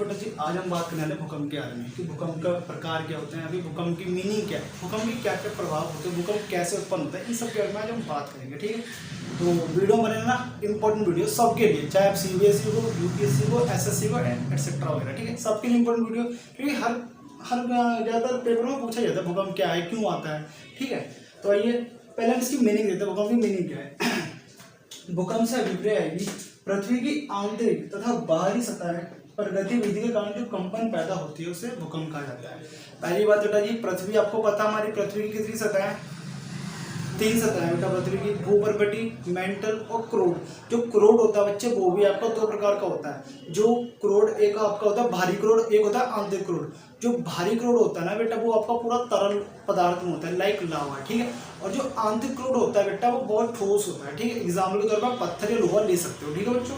बेटा जी आज हम बात करने वाले भूकंप के बारे में कि भूकंप का प्रकार क्या होते हैं, अभी भूकंप की मीनिंग क्या है, भूकंप के क्या क्या प्रभाव होते हैं, भूकंप कैसे उत्पन्न होता है, इन सब के बारे में आज हम बात करेंगे। ठीक है, तो वीडियो बने ना इंपॉर्टेंट वीडियो सबके लिए, चाहे आप CBSE को, UPSC को, SSC को एटसेट्रा वगैरह। ठीक है, सबके लिए इंपॉर्टेंट वीडियो, क्योंकि हर ज़्यादातर पेपर में पूछा जाता है भूकंप क्या है, क्यों आता है। ठीक है, तो आइए पहले हम इसकी मीनिंग देते हैं, भूकंप की मीनिंग क्या है। भूकंप से अभिप्राय आएगी पृथ्वी की आंतरिक तथा बाहरी सतह पर गतिविधि के कारण जो कंपन पैदा होती है उसे भूकंप कहा जाता है। पहली बात बेटा जी, पृथ्वी आपको पता हमारी पृथ्वी की कितनी सतह है, 3 सतह है बेटा पृथ्वी की, भूपर्वती, मेंटल और क्रोड। जो क्रोड होता है बच्चे वो भी आपका 2 प्रकार का होता है। जो क्रोड एक आपका होता है भारी क्रोड, एक होता है आंतरिक क्रोड। जो भारी क्रोड होता है ना बेटा वो आपका पूरा तरल पदार्थ में होता है, लाइक लावा। ठीक है, और जो आंतरिक क्रोड होता है बेटा वो बहुत ठोस होता है। ठीक है, एग्जाम्पल के तौर पर पत्थर या लोहा ले सकते हो। ठीक है बच्चों,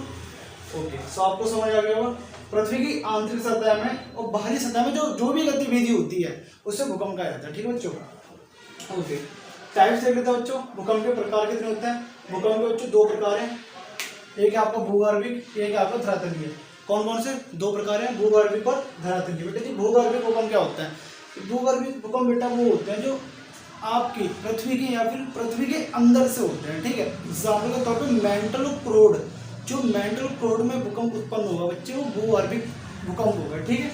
ओके, सो आपको समझ आ गया होगा पृथ्वी की आंतरिक सतह में और बाहरी सतह में जो भी गतिविधि होती है उससे भूकंप कहा जाता है। ठीक है बच्चों, ओके। टाइप्स देख लेते हैं बच्चों, भूकंप के प्रकार कितने होते हैं। भूकंप के बच्चों 2 प्रकार हैं, एक है आपका भूगर्भिक, एक है आपका धरातलीय। कौन कौन से 2 प्रकार हैं, भूगर्भिक और धरातलीय। बेटा जी भूगर्भिक भूकंप क्या होता है। भूगर्भिक भूकंप बेटा वो होते हैं जो आपकी पृथ्वी की या फिर पृथ्वी के अंदर से होते हैं। ठीक है, एग्जाम्पल के तौर पर मेंटल क्रोड, जो मेंटल क्रोड में भूकंप उत्पन्न होगा बच्चे वो भूगर्भिक भूकंप होगा। ठीक है,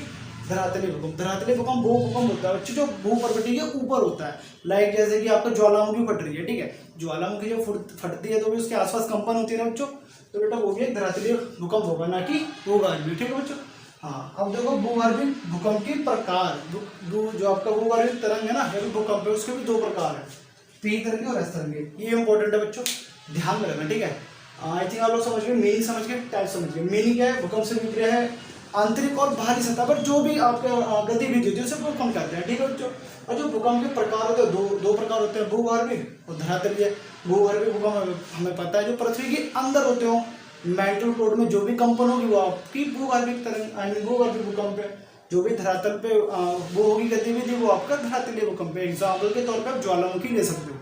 धरातलीय भूकंप, धरातलीय भूकंप वो भूकंप होता है बच्चे जो भूपर्वती के ऊपर होता है, लाइक जैसे कि आपका ज्वालामुखी फट रही है। ठीक है, ज्वालामुखी जब फटती है तो भी उसके आसपास कंपन होती है ना बच्चों, तो बेटा वो भी एक धरातलीय भूकंप होगा, ना कि भूगर्भिक। ठीक है बच्चों, हाँ। अब देखो भूगर्भिक भूकंप के प्रकार, जो आपका भूगर्भिक तरंग है ना भूकंप है, उसके भी 2 प्रकार है, पी तरंगे और एस तरंगे। ये इंपॉर्टेंट है बच्चों, ध्यान में रखना। ठीक है, आई थिंक आप लोग समझ गए, मीनिंग समझ गए, टाइप समझ गए। मीनिंग क्या है, भूकंप से विक्रिया है आंतरिक और बाहरी सतह पर जो भी आपके गतिविधि होती है उसे भूकंप कहते हैं। ठीक है बच्चों, और जो भूकंप के प्रकार होते हैं दो प्रकार होते हैं, भूगर्भिक और धरातलीय। भूगर्भिक भूकंप हमें पता है जो पृथ्वी के अंदर होते हो, मेंटल क्रोड में जो भी कंपन होगी वो आपकी भूगर्भिक तरंग भूगर्भिक भूकंप है। जो भी धरातल पे वो होगी गतिविधि वो आपका धरातलीय भूकंप है। एग्जाम्पल के तौर पर आप ज्वालामुखी ले सकते हो।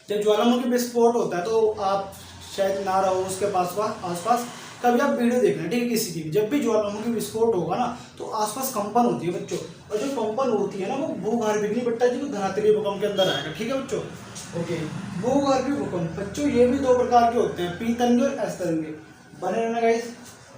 जब ज्वालामुखी विस्फोट होता है तो आप शायद ना रहो उसके आसपास, कभी आप वीडियो देखना। ठीक है, किसी की भी जब भी ज्वालामुखी विस्फोट होगा ना तो आसपास कंपन होती है बच्चों, और जो कंपन होती है ना वो भूगर्भिक नहीं बेटा जी, वो धरातलीय भूकंप के अंदर आएगा। ठीक है बच्चों, ओके। भूगर्भिक भूकंप बच्चों ये भी 2 प्रकार के होते हैं, पी तरंगे और एस तरंगे। बने रहना गाइस,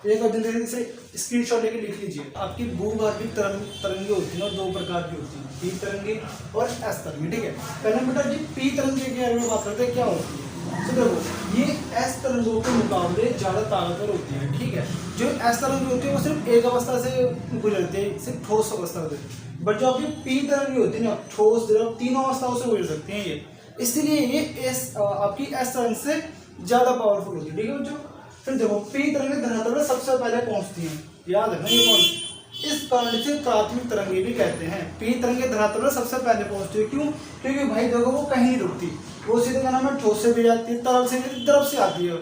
एक और जल्दी से स्क्रीनशॉट लेके लिख लीजिए। आपकी भूगर्भिक तरंगे होती है 2 प्रकार की होती है, पी तरंगे और एस तरंगे। ठीक है, पहले बेटा जी पी तरंगे के बारे में बात करते हैं, क्या होती है। तो देखो ये एस तरंगों के मुकाबले ज़्यादा ताकतवर होती है। ठीक है, जो एस तरंगे होती है वो सिर्फ एक अवस्था से गुजरती है, सिर्फ ठोस अवस्था से, बट जो आपकी पी तरंगे होती है ना ठोस द्रव तीनों अवस्थाओं से गुजर सकती हैं ये, इसलिए ये आपकी एस तरंग से ज़्यादा पावरफुल होती है। ठीक है बच्चों, फिर देखो पी तरंगे धरातल पर सबसे पहले पहुंचती हैं, याद रखना ये कौन, इस कारण से प्राथमिक तरंगे भी कहते हैं। पी तरंगे धरातल पर सबसे पहले पहुंचती है, क्यों, क्योंकि भाई देखो वो कहीं नहीं रुकती, वो सीधे क्या नाम है ठोस से भी जाती है, तरल से भी द्रव से आती है।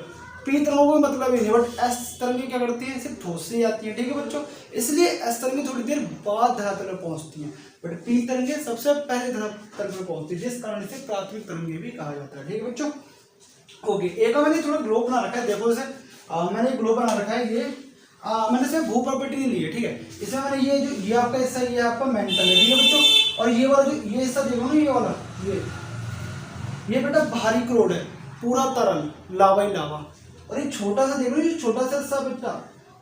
पी तरंगों को मतलब ही नहीं, बट एस तरंगे क्या करती है, सिर्फ ठोस से आती है। ठीक है बच्चों, इसलिए एस तरंगे थोड़ी देर बाद धरातल पर पहुंचती है, बट पी तरंगे सबसे पहले धरातल पर पहुंचती है, जिस कारण इसे प्राथमिक तरंगे भी कहा जाता है। ठीक है बच्चों, ओके। एक मैंने थोड़ा ग्लोब बना रखा है, देखो इसे मैंने ग्लोब बना रखा है, ये मैंने इसमें भूप्रॉपर्टी ली है। ठीक है, इसमें मैंने ये आपका हिस्सा, ये आपका मेंटल है। ठीक है बच्चों, और ये वाला जो ये हिस्सा देखो ना, ये वाला ये बेटा भारी क्रोड है, पूरा तरल लावा ही लावा, और ये छोटा सा देखो, ये छोटा सा हिस्सा बेटा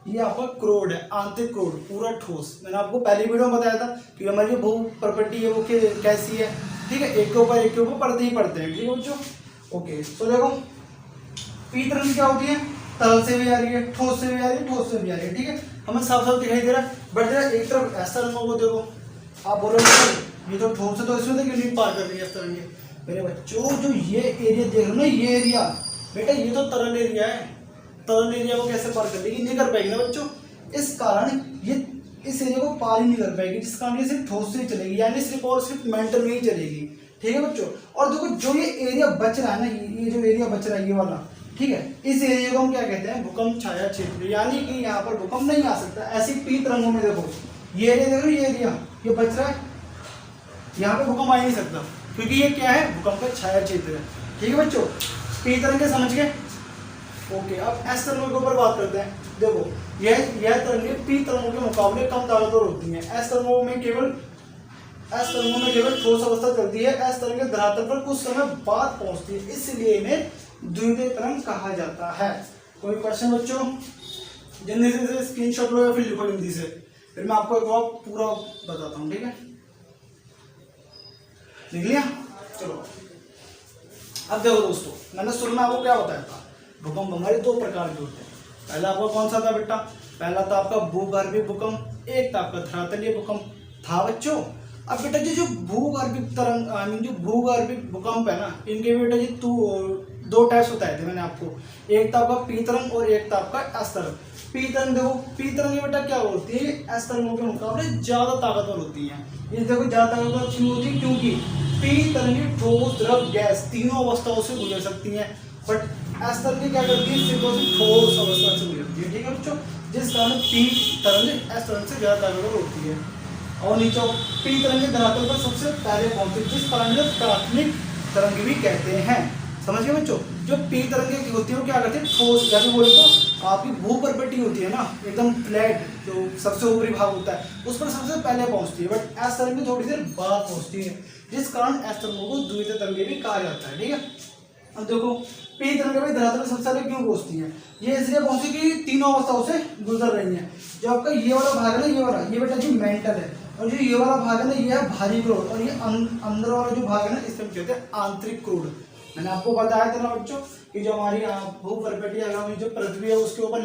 ये आपका क्रोड है, आंतरिक क्रोड पूरा ठोस। मैंने आपको पहली वीडियो में बताया था कि हमारी जो भू प्रॉपर्टी है वो कैसी है। ठीक है, एक के ऊपर पढ़ते ही पढ़ते हैं। ठीक है बच्चों, ओके। तो देखो पी तरंग क्या होती है, तरल से भी आ रही है, ठोस से भी आ रही है, ठोस से भी आ रही है। ठीक है, हमें साफ साफ दिखाई दे रहा है, बट जरा एक तरफ ऐसा रंगों को देखो, आप बोलोगे ये तो ठोस है तो इसमें तो क्यों पार कर रही है इस तरह के। मेरे बच्चों जो ये एरिया देख रहे हो ना, ये एरिया बेटा ये तो तरल एरिया है, तरल एरिया को कैसे पार कर लेगी, नहीं कर पाएगी ना बच्चों। इस कारण ये इस एरिया को पार ही नहीं कर पाएगी, जिस कारण ये सिर्फ ठोस से ही चलेगी, यानी सिर्फ और सिर्फ मेंटल में ही चलेगी। ठीक है बच्चों, और देखो जो ये एरिया बच रहा है ना, ये जो एरिया बच रहा है ये वाला, ठीक है, इस एरिया को हम क्या कहते हैं, भूकंप छाया क्षेत्र, यानी कि यहाँ पर भूकंप नहीं आ सकता। ऐसी पी तरंगों में देखो ये एरिया देखो, ये एरिया ये बच रहा है, यहाँ पे भूकंप आ ही नहीं सकता, क्योंकि ये क्या है, भूकंप का छाया क्षेत्र है। ठीक है बच्चों, पी तरंगे समझ गए। ओके, अब एस तरंगों के ऊपर बात करते हैं। देखो यह तरंगें पी तरंगों के मुकाबले कम ताकतवर होती हैं। एस तरंगों में केवल ठोस अवस्था चलती है। एस तरंगें धरातल पर कुछ समय बाद पहुंचती है, इसलिए इन्हें द्वितीय तरंग कहा जाता है। कोई क्वेश्चन बच्चों? जल्दी से स्क्रीनशॉट लो या फिर लिखो जल्दी से, फिर मैं आपको एक बार पूरा बताता हूँ, ठीक है? लिख लिया? चलो अब देखो दोस्तों, मैंने शुरू में आपको क्या बताया था, भूकंप हमारे दो प्रकार के होते हैं। पहला आपका कौन सा था बेटा? पहला था आपका भूगर्भिक भूकंप, एक था आपका धरातलीय भूकंप, था बच्चों। अब बेटा जी जो भूगर्भिक तरंग जो भूगर्भिक भूकंप है ना, इनके बेटा जी दो टाइप्स बताए थे मैंने आपको। एक था आपका पी तरंग और एक था आपका एस तरंग। पी तरंग देखो, पी तरंग बेटा क्या होती है, एस तरंगों के मुकाबले ज्यादा ताकतवर होती है। ये देखो ज्यादा ताकतवर क्यों होती है? क्योंकि पी तरंगें ठोस, द्रव, गैस तीनों अवस्थाओं से गुजर सकती हैं, बट एस तरंगें क्या करती है, सिर्फ और सिर्फ ठोस अवस्था से गुजरती है, ठीक है बच्चों? जिस कारण पी तरंग एस तरंग से ज्यादा ताकतवर होती है। और नीचे पी तरंगें धरातल पर सबसे पहले पहुंचती है, जिस कारण प्राथमिक तरंग भी कहते हैं। समझ गए बच्चों? जो पी तरंगें होती है वो क्या करती है, ठोस, जैसे बोले तो आपकी भूपर्पटी होती है ना, एकदम फ्लैट, जो सबसे ऊपरी भाग होता है उस पर सबसे पहले पहुंचती है, बट एस तरंगें थोड़ी देर बाद पहुंचती है, जिस कारण एस तरंगों को द्वितीय तरंगें भी कहा जाता है, ठीक है? अब देखो पी तरंगें भी धरातल पर सबसे पहले क्यों पहुंचती है? ये इसलिए पहुंची कि तीनों अवस्थाओं से गुजर रही है। जो आपका ये वाला भाग है ना, ये बेटा जी मेंटल है, और जो ये वाला भाग है ना, ये है भारी क्रोड, और ये अंदर वाला जो भाग है ना, इसको कहते हैं आंतरिक क्रोड। मैंने आपको बताया था ना बच्चों कि जो हमारी भूपर्पटी है, जो पृथ्वी है, उसके ऊपर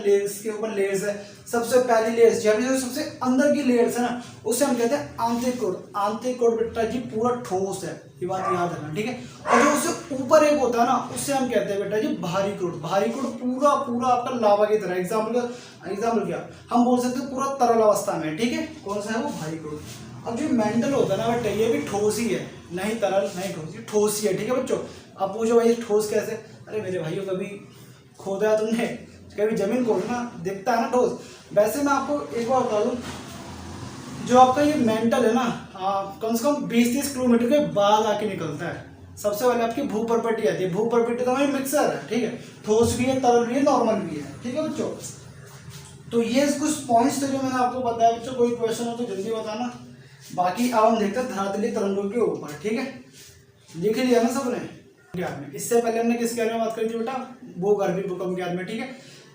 लेयर्स है। सबसे पहली लेयर्स जो सबसे अंदर की लेयर्स है ना, उसे हम कहते हैं आंतरिक क्रोड। आंतरिक क्रोड बेटा जी पूरा ठोस है, ये बात याद रखना, ठीक है? और जो उससे ऊपर एक होता है ना, उससे हम कहते हैं बेटा जी भारी क्रोड। भारी क्रोड पूरा आपका लावा की तरह, एग्जाम्पल क्या हम बोल सकते हैं, पूरा तरल अवस्था में, ठीक है? कौन सा है वो? भारी क्रोड। अब जो मेंटल होता है ना बेटा, ये भी ठोस ही है, नहीं तरल नहीं ठोस, ये ठोस ही है, ठीक है बच्चों? अब पूछो भाई ठोस कैसे? अरे मेरे भाइयों, कभी खोदा है तुमने? कभी जमीन खोदना, दिखता है ना ठोस। वैसे मैं आपको एक बार बता दूं, जो आपका ये मेंटल है ना, कम से कम 20-30 किलोमीटर के बाद आके निकलता है। सबसे पहले आपकी भूपर्पटी आती है। भूपर्पटी तो हमारी मिक्सर है, ठीक है? ठोस भी है, तरल भी है, नॉर्मल भी है, ठीक है बच्चों? तो ये कुछ पॉइंट्स थे जो मैंने आपको बताया बच्चों। कोई क्वेश्चन हो तो जल्दी बताना। बाकी अब हम देखते हैं धरातलीय तरंगों के ऊपर, ठीक है? लिख लिया ना सबने? इससे पहले हमने किसके बारे में बात करी थी बेटा? भूगर्भिक भूकंप के बारे में, ठीक है?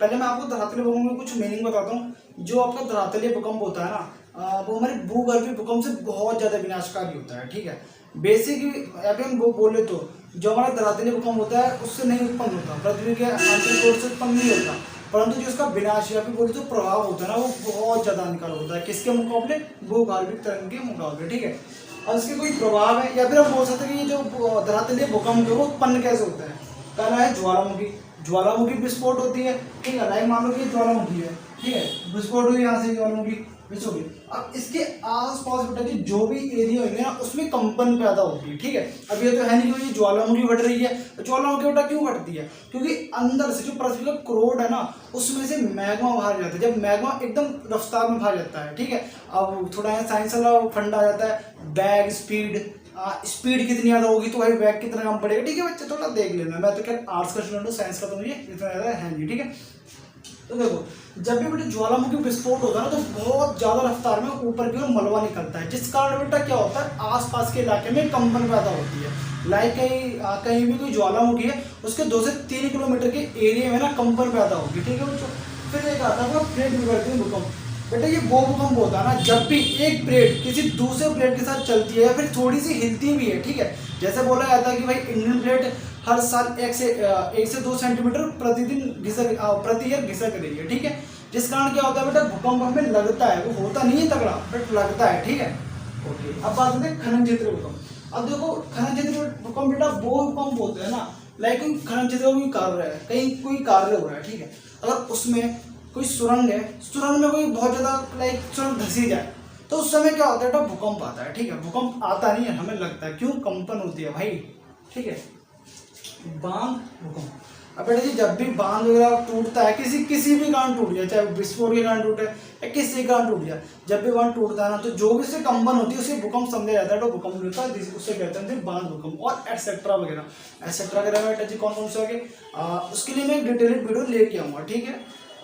पहले मैं आपको धरातलीय भूकंप में कुछ मीनिंग बताता हूँ। जो आपका धरातलीय भूकंप होता है ना, वो हमारे भूगर्भिक भूकंप से बहुत ज्यादा विनाशकारी होता है, ठीक है? बेसिक अभी हम वो बोले तो जो हमारा धरातलीय भूकंप होता है उससे नहीं उत्पन्न होता, पृथ्वी के आंतरिक कोर से उत्पन्न नहीं होता, परंतु जो इसका विनाश या फिर बोले तो प्रभाव होता है ना, वो बहुत ज्यादा हानिकारक होता है। किसके मुकाबले? भूगर्भिक तरंग के मुकाबले, ठीक है? और इसके कोई प्रभाव है, या फिर हम बोल सकते हैं कि ये जो धरातलीय भूकंप है वो उत्पन्न कैसे होता है? पहला है ज्वालामुखी विस्फोट होती है, ठीक है? लाइक मान लो कि ज्वालामुखी है, ठीक है? विस्फोट हुई, यहाँ से ज्वालामुखी विस्फोट हुई। अब इसके आसपास बेटा जी जो भी एरिया होंगे ना, उसमें कंपन पैदा होती है, ठीक है? अब ये तो है नहीं कि ज्वालामुखी फट रही है। ज्वालामुखी बेटा क्यों फटती है? क्योंकि अंदर से जो पृथ्वी का क्रोड है ना, उसमें से मैग्मा बाहर जाता है। जब मैग्मा एकदम रफ्तार में बाहर जाता है, ठीक है? अब थोड़ा यहाँ साइंस वाला फंडा आ जाता है, बैग स्पीड कितनी ज़्यादा होगी तो भाई बैग कितना कम पड़ेगा, ठीक है बच्चे? थोड़ा देख लेना। मैं तो क्या आर्ट्स का स्टूडेंट हूँ, साइंस का तो मुझे इतना ज़्यादा है नहीं, ठीक है? तो देखो जब भी बेटा ज्वालामुखी विस्फोट होता है ना, तो बहुत ज्यादा रफ्तार में ऊपर की ओर मलबा निकलता है, जिस कारण बेटा क्या होता है, आसपास के इलाके में कंपन पैदा होती है। लाइक कहीं भी कोई ज्वालामुखी है, उसके 2 से 3 किलोमीटर के एरिया में ना कंपन पैदा होगी, ठीक है बच्चों? फिर एक आता है प्लेट विवर्तन भूकंप। बेटा ये वो भूकंप होता है ना जब भी एक प्लेट किसी दूसरे प्लेट के साथ चलती है या फिर थोड़ी सी हिलती भी है, ठीक है? जैसे बोला जाता है कि भाई इंडियन प्लेट हर साल 1 से 2 सेंटीमीटर प्रति ईयर घिसक रही है, ठीक है? जिस कारण क्या होता है बेटा, भूकंप हमें लगता है, वो होता नहीं है तगड़ा, बट लगता है, ठीक है? ओके, अब बात करते हैं खनन क्षेत्र भूकंप। अब देखो खनन क्षेत्र भूकंप बेटा वो भूकंप होते हैं ना, लाइक कोई खनन क्षेत्र में कोई कार्य है, कहीं कोई कार्य हो रहा है, ठीक है? अगर उसमें कोई सुरंग है, सुरंग में कोई बहुत ज्यादा लाइक सुरंग धसी जाए, तो उस समय क्या होता है बेटा, भूकंप आता है, ठीक है? भूकंप आता नहीं है, हमें लगता है, क्यों? कंपन होती है भाई, ठीक है? बांध भूकंप। अब बेटा जी जब भी बांध वगैरह टूटता है, किसी भी कारण टूट जाए, चाहे विस्फोट के कारण टूटे या किसी के कारण टूट जाए, जब भी बांध टूटता है ना तो जो भी उससे कंपन होती है उसे भूकंप समझा जाता है। तो भूकंप होता है उससे कहते हैं बांध भूकंप और एटसेट्रा वगैरह बेटा जी कौन कौन से होंगे उसके लिए मैं एक डिटेल्ड वीडियो लेके आऊँगा, ठीक है।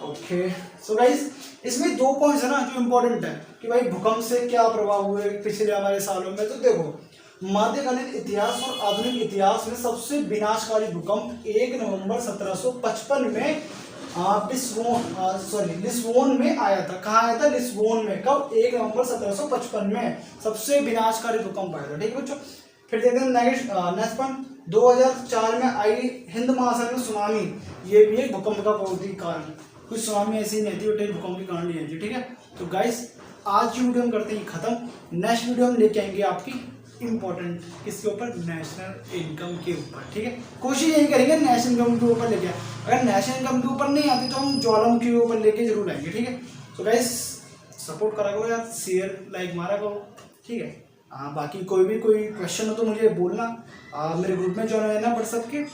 ओके सो गाइस इसमें 2 पॉइंट्स है ना जो इम्पोर्टेंट है कि भाई भूकंप से क्या प्रभाव हुए पिछले हमारे सालों में। तो देखो मध्यकालीन इतिहास और आधुनिक इतिहास में सबसे विनाशकारी भूकंप 1 नवंबर 1755 में लिस्बोन में आया था। कहाँ आया था? लिस्बोन में। कब? 1 नवंबर 1755 में सबसे विनाशकारी भूकंप आया था, ठीक है बच्चों। फिर देखते हैं नेक्स्ट पॉइंट 2004 में आई हिंद महासागर में सुनामी, ये भी एक भूकंप का बहुत ही कारण। कुछ सुनामी ऐसी नहीं थी भूकंप के कारण नहीं आई थी, ठीक है। तो गाइस आज की वीडियो हम करते हैं खत्म। नेक्स्ट वीडियो हम लेके आएंगे आपकी इंपॉर्टेंट किसके ऊपर? नेशनल इनकम के ऊपर, ठीक है। कोशिश यही करेंगे नेशनल इनकम के ऊपर लेके। अगर नेशनल इनकम के ऊपर नहीं आती तो हम ज्वालामुखी के ऊपर लेके जरूर आएंगे, ठीक है। तो गाइस सपोर्ट करा करो यार, शेयर लाइक मारा करो, ठीक है। बाकी कोई क्वेश्चन हो तो मुझे बोलना, मेरे ग्रुप में ज्वाइन रहना व्हाट्सएप के,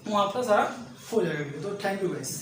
वहाँ आपका सारा हो जाएगा। तो थैंक यू गाइस।